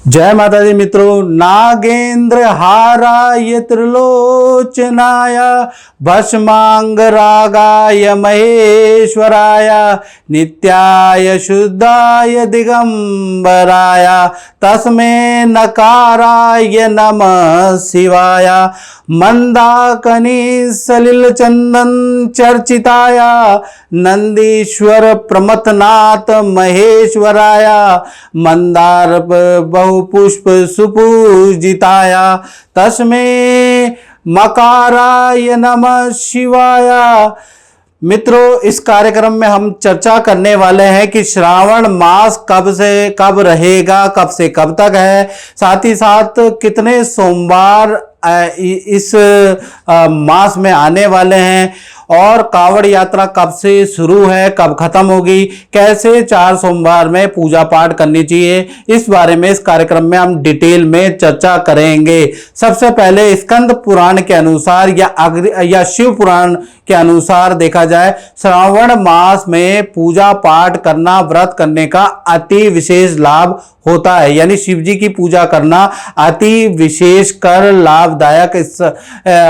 जय माता दी मित्रों। नागेंद्र हाराय त्रिलोचनाय भस्मांग रागाय महेश्वराय नित्याय शुद्धाय दिगंबराय तस्मै नकाराय नमः शिवाय मंदाकनी सलिल चंदन चर्चिताय नंदीश्वर प्रमथनाथ महेश्वराय मंदार बहुपुष्प सुपूजिताय तस्मै मकाराय नमः शिवाय। मित्रों, इस कार्यक्रम में हम चर्चा करने वाले हैं कि श्रावण मास कब से कब रहेगा, कब से कब तक है, साथ ही साथ कितने सोमवार इस मास में आने वाले हैं और कावड़ यात्रा कब से शुरू है, कब खत्म होगी, कैसे 4 सोमवार में पूजा पाठ करनी चाहिए, इस बारे में इस कार्यक्रम में हम डिटेल में चर्चा करेंगे। सबसे पहले स्कंद पुराण के अनुसार या शिव पुराण के अनुसार देखा जाए, श्रावण मास में पूजा पाठ करना, व्रत करने का अति विशेष लाभ होता है। यानी शिव जी की पूजा करना अति विशेष कर लाभदायक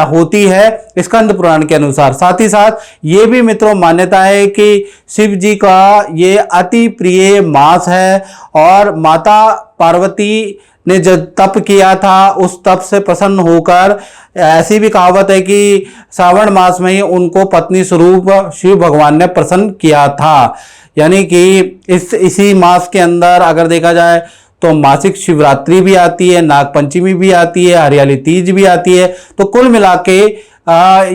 होती है स्कंद पुराण के अनुसार। साथ ही साथ ये भी मित्रों मान्यता है कि शिव जी का ये अति प्रिय मास है और माता पार्वती ने जब तप किया था उस तप से प्रसन्न होकर ऐसी भी कहावत है कि श्रावण मास में ही उनको पत्नी स्वरूप शिव भगवान ने प्रसन्न किया था। यानी कि इसी मास के अंदर अगर देखा जाए तो मासिक शिवरात्रि भी आती है, नाग पंचमी भी आती है, हरियाली तीज भी आती है। तो कुल मिला के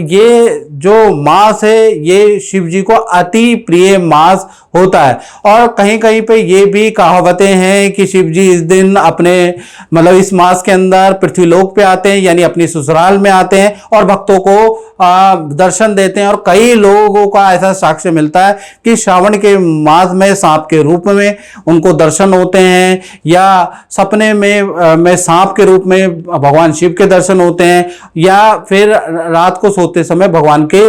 ये जो मास है ये शिव जी को अति प्रिय मास होता है। और कहीं कहीं पे ये भी कहावतें हैं कि शिव जी इस दिन अपने इस मास के अंदर पृथ्वीलोक पे आते हैं, यानी अपनी ससुराल में आते हैं और भक्तों को दर्शन देते हैं। और कई लोगों का ऐसा साक्ष्य मिलता है कि श्रावण के मास में सांप के रूप में उनको दर्शन होते हैं या सपने में सांप के रूप में भगवान शिव के दर्शन होते हैं या फिर रात को सोते समय भगवान के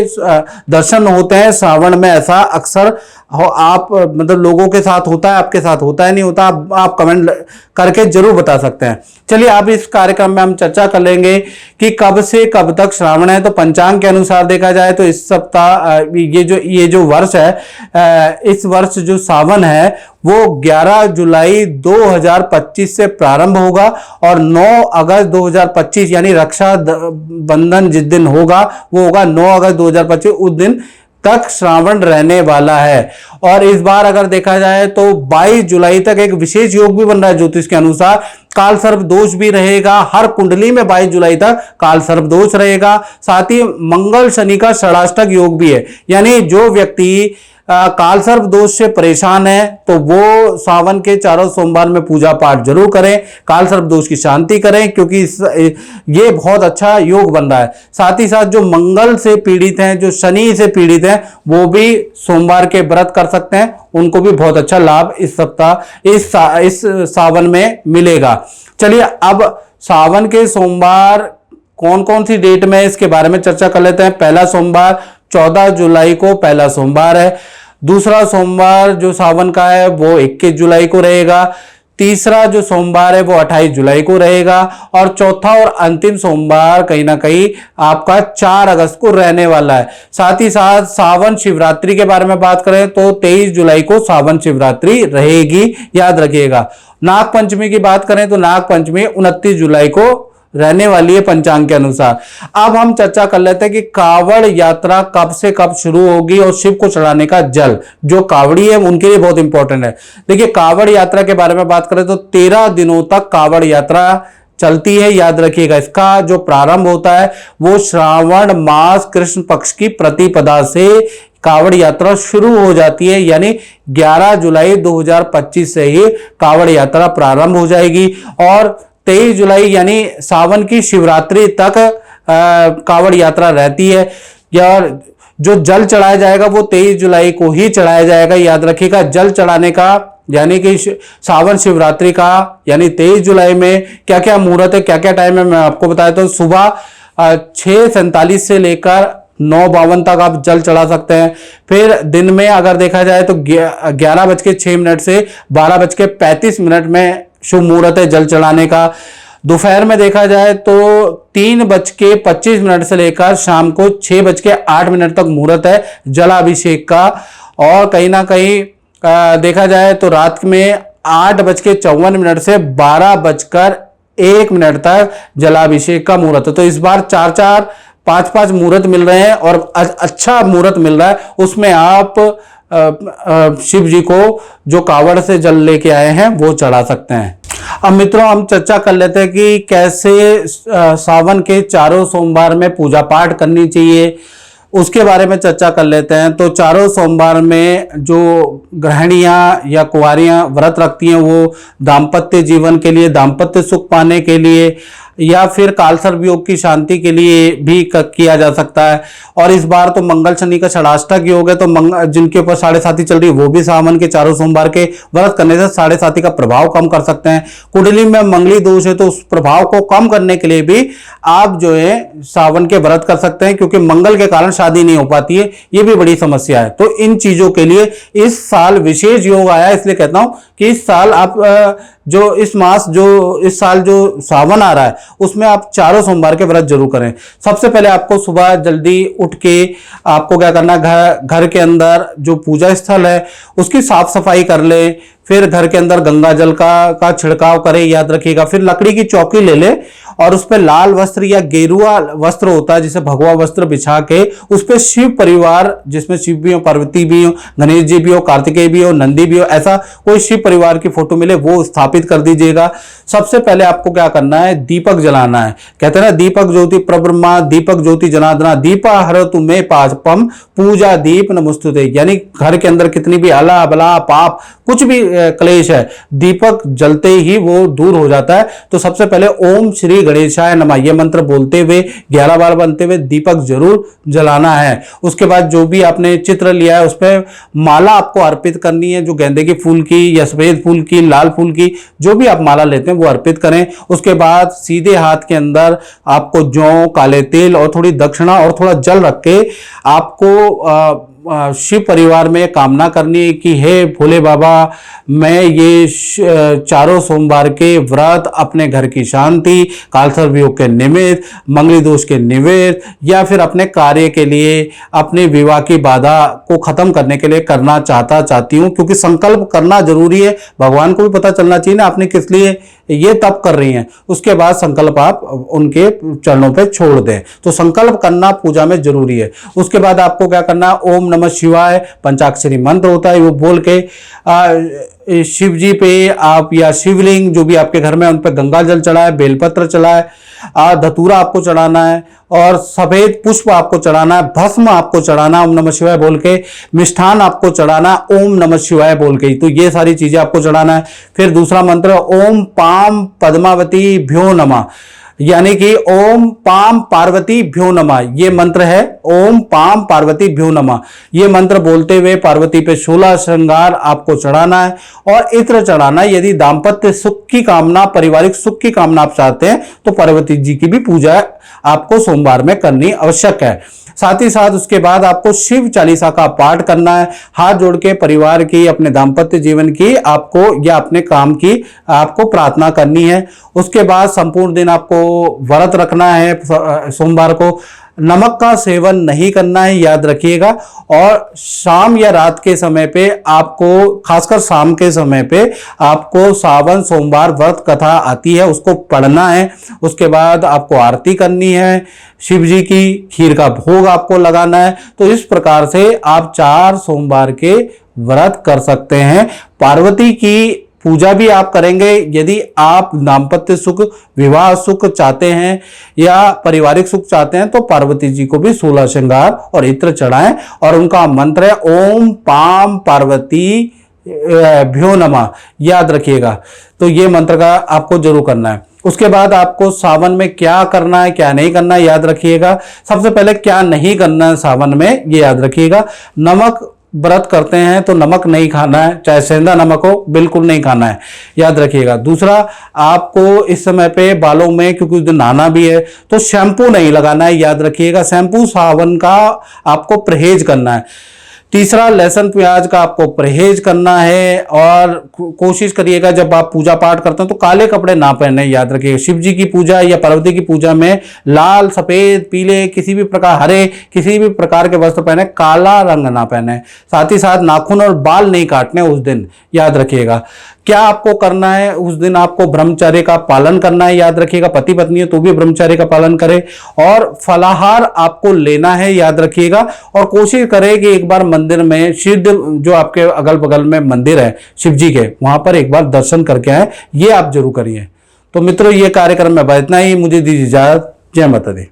दर्शन होते हैं। श्रावण में ऐसा अक्सर आप लोगों के साथ होता है, आपके साथ होता है नहीं होता, आप कमेंट करके जरूर बता सकते हैं। चलिए अब इस कार्यक्रम में हम चर्चा कर लेंगे कि कब से कब तक श्रावण है। तो पंचांग के अनुसार देखा जाए तो इस सप्ताह ये जो वर्ष है, इस वर्ष जो सावन है वो 11 जुलाई 2025 से प्रारंभ होगा और 9 अगस्त 2025 यानी रक्षा बंधन जिस दिन होगा वो होगा 9 अगस्त 2025, उस दिन तक श्रावण रहने वाला है। और इस बार अगर देखा जाए तो 22 जुलाई तक एक विशेष योग भी बन रहा है ज्योतिष के अनुसार। काल सर्प दोष भी रहेगा, हर कुंडली में 22 जुलाई तक काल सर्प दोष रहेगा। साथ ही मंगल शनि का षडाष्टक योग भी है, यानी जो व्यक्ति काल सर्प दोष से परेशान है तो वो सावन के 4 सोमवार में पूजा पाठ जरूर करें, काल सर्प दोष की शांति करें, क्योंकि ये बहुत अच्छा योग बन रहा है। साथ ही साथ जो मंगल से पीड़ित हैं, जो शनि से पीड़ित हैं, वो भी सोमवार के व्रत कर सकते हैं, उनको भी बहुत अच्छा लाभ इस सप्ताह इस सावन में मिलेगा। चलिए अब सावन के सोमवार कौन कौन सी डेट में इसके बारे में चर्चा कर लेते हैं। पहला सोमवार 14 जुलाई को पहला सोमवार है। दूसरा सोमवार जो सावन का है वो 21 जुलाई को रहेगा। तीसरा जो सोमवार है वो 28 जुलाई को रहेगा और चौथा और अंतिम सोमवार कहीं ना कहीं आपका 4 अगस्त को रहने वाला है। साथ ही साथ सावन शिवरात्रि के बारे में बात करें तो 23 जुलाई को सावन शिवरात्रि रहेगी, याद रखिएगा। नाग पंचमी की बात करें तो नाग पंचमी 29 जुलाई को रहने वाली है पंचांग के अनुसार। अब हम चर्चा कर लेते हैं कि कावड़ यात्रा कब से कब शुरू होगी और शिव को चढ़ाने का जल जो कावड़ी है उनके लिए बहुत इंपॉर्टेंट है। देखिए कावड़ यात्रा के बारे में बात करें तो 13 दिनों तक कावड़ यात्रा चलती है, याद रखिएगा। इसका जो प्रारंभ होता है वो श्रावण मास कृष्ण पक्ष की प्रतिपदा से कावड़ यात्रा शुरू हो जाती है, यानी 11 जुलाई 2025 से ही कावड़ यात्रा प्रारंभ हो जाएगी और 23 जुलाई यानी सावन की शिवरात्रि तक कावड़ यात्रा रहती है। और जो जल चढ़ाया जाएगा वो 23 जुलाई को ही चढ़ाया जाएगा, याद रखिएगा। जल चढ़ाने का यानी कि सावन शिवरात्रि का यानी 23 जुलाई में क्या क्या मुहूर्त है, क्या क्या टाइम है, मैं आपको बताया। तो सुबह 6:47 से लेकर 9:52 तक आप जल चढ़ा सकते हैं। फिर दिन में अगर देखा जाए तो 11:06 से 12:35 में शुभ मुहूर्त है जल चढ़ाने का। दोपहर में देखा जाए तो 3:25 से लेकर शाम को 6:08 तक मुहूर्त है जलाभिषेक का। और कहीं ना कहीं देखा जाए तो रात में 8:54 से 12:01 तक जलाभिषेक का मुहूर्त है। तो इस बार 4-4, 5-5 मुहूर्त मिल रहे हैं और अच्छा मुहूर्त मिल रहा है। उसमें आप शिव जी को जो कावड़ से जल लेके आए हैं वो चढ़ा सकते हैं। अब मित्रों हम चर्चा कर लेते हैं कि कैसे सावन के चारों सोमवार में पूजा पाठ करनी चाहिए, उसके बारे में चर्चा कर लेते हैं। तो चारों सोमवार में जो गृहिणियां या कुंवारियां व्रत रखती हैं वो दाम्पत्य जीवन के लिए, दाम्पत्य सुख पाने के लिए या फिर कालसर्प योग की शांति के लिए भी किया जा सकता है। और इस बार तो मंगल शनि का षडाष्टक योग है, तो जिनके ऊपर साढ़े साती चल रही है वो भी सावन के चारों सोमवार के व्रत करने से साढ़े साती का प्रभाव कम कर सकते हैं। कुंडली में मंगली दोष है तो उस प्रभाव को कम करने के लिए भी आप जो है सावन के व्रत कर सकते हैं, क्योंकि मंगल के कारण शादी नहीं हो पाती है, ये भी बड़ी समस्या है। तो इन चीजों के लिए इस साल विशेष योग आया, इसलिए कहता हूं कि इस साल आप जो इस साल जो सावन आ रहा है उसमें आप चारों सोमवार के व्रत जरूर करें। सबसे पहले आपको सुबह जल्दी उठ के आपको क्या करना, घर के अंदर जो पूजा स्थल है उसकी साफ सफाई कर ले। फिर घर के अंदर गंगा जल का छिड़काव करें, याद रखिएगा। फिर लकड़ी की चौकी ले ले और उस पर लाल वस्त्र या गेरुआ वस्त्र होता है जिसे भगवा वस्त्र बिछा के उस पर शिव परिवार, जिसमें शिव भी हो, पार्वती भी हो, गणेश जी भी हो, कार्तिकेय भी हो, नंदी भी हो, ऐसा कोई शिव परिवार की फोटो मिले वो स्थापित कर दीजिएगा। सबसे पहले आपको क्या करना है, दीपक जलाना है। कहते हैं ना, दीपक ज्योति प्रब्रह्मा दीपक ज्योति जनार्दना दीपा हरतु मे पापम पूजा दीप नमस्तुते। यानी घर के अंदर कितनी भी अला बला पाप कुछ भी क्लेश है, दीपक जलते ही वो दूर हो जाता है। तो सबसे पहले ओम श्री गणेशाय नमः ये मंत्र बोलते हुए 11 बार बनते हुए दीपक जरूर जलाना है। उसके बाद जो भी आपने चित्र लिया है उस पर माला आपको अर्पित करनी है, जो गेंदे के फूल की या सफेद फूल की, लाल फूल की, जो भी आप माला लेते हैं वो अर्पित करें। उसके बाद सीधे हाथ के अंदर आपको जौ, काले तिल और थोड़ी दक्षिणा और थोड़ा जल रख के आपको शिव परिवार में कामना करनी है कि हे भोले बाबा, मैं ये चारों सोमवार के व्रत अपने घर की शांति, कालसर्प योग के निमित्त, मंगली दोष के निमित्त या फिर अपने कार्य के लिए, अपने विवाह की बाधा को खत्म करने के लिए करना चाहती हूँ। क्योंकि संकल्प करना जरूरी है, भगवान को भी पता चलना चाहिए ना आपने किस लिए ये तप कर रही हैं। उसके बाद संकल्प आप उनके चरणों पे छोड़ दें। तो संकल्प करना पूजा में जरूरी है। उसके बाद आपको क्या करना, ओम नमः शिवाय पंचाक्षरी मंत्र होता है वो बोल के शिव जी पे आप या शिवलिंग जो भी आपके घर में उन पर गंगा जल चढ़ाए, बेलपत्र चढ़ाए, धतूरा आपको चढ़ाना है और सफेद पुष्प आपको चढ़ाना है, भस्म आपको चढ़ाना ओम नमः शिवाय बोल के, मिष्ठान आपको चढ़ाना ओम नमः शिवाय बोल के। तो ये सारी चीजें आपको चढ़ाना है। फिर दूसरा मंत्र ओम पाम पद्मावती भ्यो नमः, यानी कि ओम पाम पार्वती भ्यो नमः ये मंत्र है। ओम पाम पार्वती भ्यो नमः ये मंत्र बोलते हुए पार्वती पे 16 श्रृंगार आपको चढ़ाना है और इत्र चढ़ाना है। यदि दाम्पत्य सुख की कामना, पारिवारिक सुख की कामना आप चाहते हैं तो पार्वती जी की भी पूजा आपको सोमवार में करनी आवश्यक है। साथ ही साथ उसके बाद आपको शिव चालीसा का पाठ करना है। हाथ जोड़ के परिवार की, अपने दाम्पत्य जीवन की आपको या अपने काम की आपको प्रार्थना करनी है। उसके बाद संपूर्ण दिन आपको व्रत रखना है। सोमवार को नमक का सेवन नहीं करना है, याद रखिएगा। और शाम या रात के समय पे आपको, खासकर शाम के समय पे आपको सावन सोमवार व्रत कथा आती है उसको पढ़ना है। उसके बाद आपको आरती करनी है शिव जी की, खीर का भोग आपको लगाना है। तो इस प्रकार से आप 4 सोमवार के व्रत कर सकते हैं। पार्वती की पूजा भी आप करेंगे। यदि आप दाम्पत्य सुख, विवाह सुख चाहते हैं या पारिवारिक सुख चाहते हैं तो पार्वती जी को भी 16 श्रृंगार और इत्र चढ़ाएं। और उनका मंत्र है ओम पाम पार्वती भ्यो नमः, याद रखिएगा। तो ये मंत्र का आपको जरूर करना है। उसके बाद आपको सावन में क्या करना है, क्या नहीं करना है, याद रखिएगा। सबसे पहले क्या नहीं करना है सावन में, ये याद रखिएगा। नमक व्रत करते हैं तो नमक नहीं खाना है, चाहे सेंधा नमक हो, बिल्कुल नहीं खाना है, याद रखिएगा। दूसरा, आपको इस समय पे बालों में, क्योंकि उस दिन नहाना भी है, तो शैम्पू नहीं लगाना है, याद रखिएगा। शैम्पू सावन का आपको परहेज करना है। तीसरा, लहसुन प्याज का आपको परहेज करना है और कोशिश करिएगा जब आप पूजा पाठ करते हैं तो काले कपड़े ना पहने। याद रखिएगा, शिव जी की पूजा या पार्वती की पूजा में लाल, सफेद, पीले, किसी भी प्रकार, हरे, किसी भी प्रकार के वस्त्र पहने, काला रंग ना पहने। साथ ही साथ नाखून और बाल नहीं काटने उस दिन, याद रखिएगा। क्या आपको करना है उस दिन? आपको ब्रह्मचर्य का पालन करना है, याद रखिएगा। पति पत्नी है तो भी ब्रह्मचर्य का पालन करें और फलाहार आपको लेना है, याद रखिएगा। और कोशिश करें कि एक बार मंदिर में सिद्ध, जो आपके अगल बगल में मंदिर है शिव जी के, वहां पर एक बार दर्शन करके आए, ये आप जरूर करिए। तो मित्रों, ये कार्यक्रम में इतना ही, मुझे दीजिए इजाजत। जय माता दी।